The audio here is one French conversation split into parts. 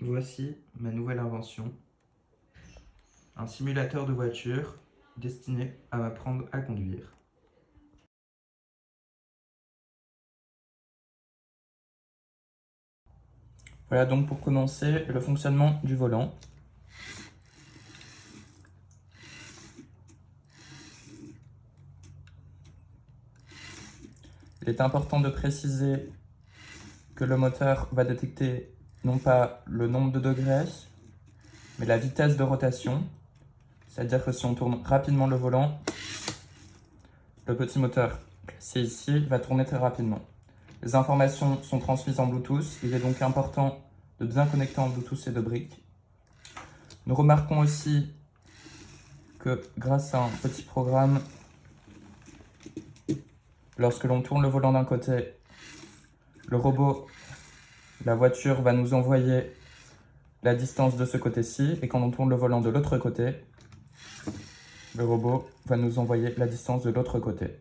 Voici ma nouvelle invention, un simulateur de voiture destiné à m'apprendre à conduire. Voilà donc pour commencer le fonctionnement du volant. Il est important de préciser que le moteur va détecter non pas le nombre de degrés, mais la vitesse de rotation. C'est-à-dire que si on tourne rapidement le volant, le petit moteur placé ici va tourner très rapidement. Les informations sont transmises en Bluetooth, il est donc important de bien connecter en Bluetooth ces deux briques. Nous remarquons aussi que grâce à un petit programme, lorsque l'on tourne le volant d'un côté, le robot, la voiture va nous envoyer la distance de ce côté-ci, et quand on tourne le volant de l'autre côté, le robot va nous envoyer la distance de l'autre côté.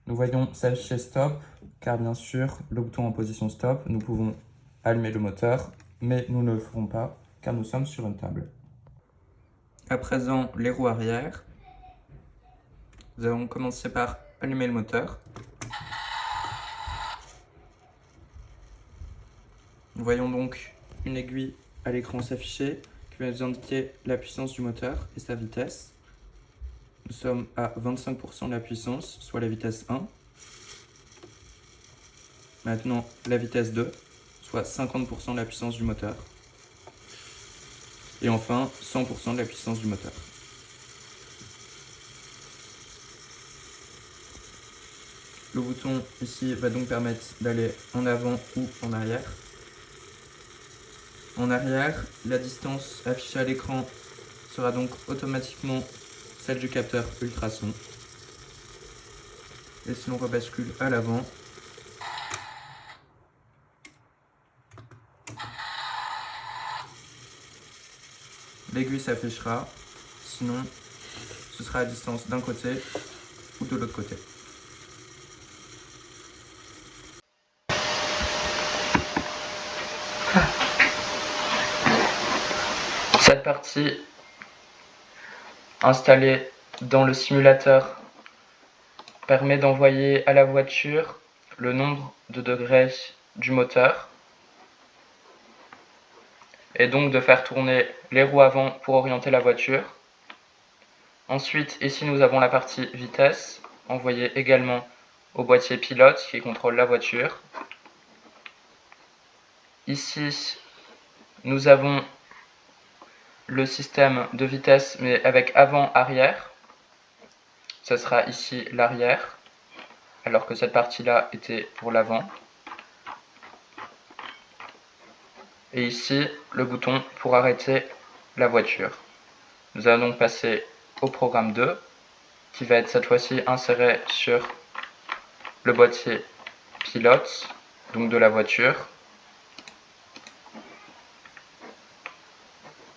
Nous voyons s'afficher stop, car bien sûr, le bouton en position stop, nous pouvons allumer le moteur, mais nous ne le ferons pas, car nous sommes sur une table. À présent, les roues arrière. Nous allons commencer par allumer le moteur. Nous voyons donc une aiguille à l'écran s'afficher qui va nous indiquer la puissance du moteur et sa vitesse. Nous sommes à 25% de la puissance, soit la vitesse 1. Maintenant, la vitesse 2, soit 50% de la puissance du moteur. Et enfin, 100% de la puissance du moteur. Le bouton ici va donc permettre d'aller en avant ou en arrière. En arrière, la distance affichée à l'écran sera donc automatiquement celle du capteur ultrason. Et si l'on rebascule à l'avant, l'aiguille s'affichera, sinon ce sera à distance d'un côté ou de l'autre côté. Cette partie installée dans le simulateur permet d'envoyer à la voiture le nombre de degrés du moteur et donc de faire tourner les roues avant pour orienter la voiture. Ensuite, ici nous avons la partie vitesse, envoyée également au boîtier pilote qui contrôle la voiture. Ici, nous avons le système de vitesse mais avec avant-arrière. Ce sera ici l'arrière, alors que cette partie-là était pour l'avant. Et ici, le bouton pour arrêter la voiture. Nous allons donc passer au programme 2, qui va être cette fois-ci inséré sur le boîtier pilote, donc de la voiture.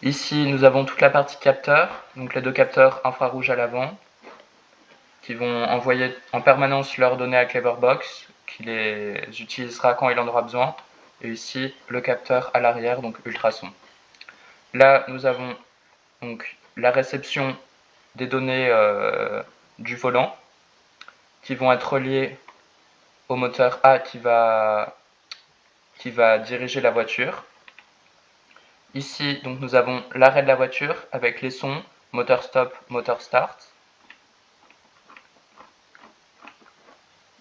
Ici, nous avons toute la partie capteur, donc les deux capteurs infrarouges à l'avant, qui vont envoyer en permanence leurs données à Cleverbox, qui les utilisera quand il en aura besoin. Et ici, le capteur à l'arrière, donc ultrason. Là, nous avons donc la réception des données du volant, qui vont être reliées au moteur A qui va diriger la voiture. Ici, donc, nous avons l'arrêt de la voiture avec les sons moteur stop, moteur start.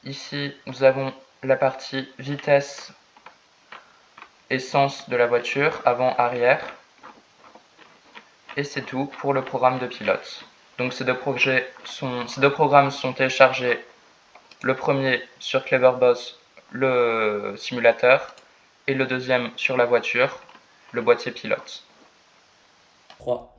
Ici, nous avons la partie vitesse et sens de la voiture, avant-arrière. Et c'est tout pour le programme de pilote. Donc ces deux programmes sont téléchargés, le premier sur Cleverbox, le simulateur, et le deuxième sur la voiture, le boîtier pilote. 3.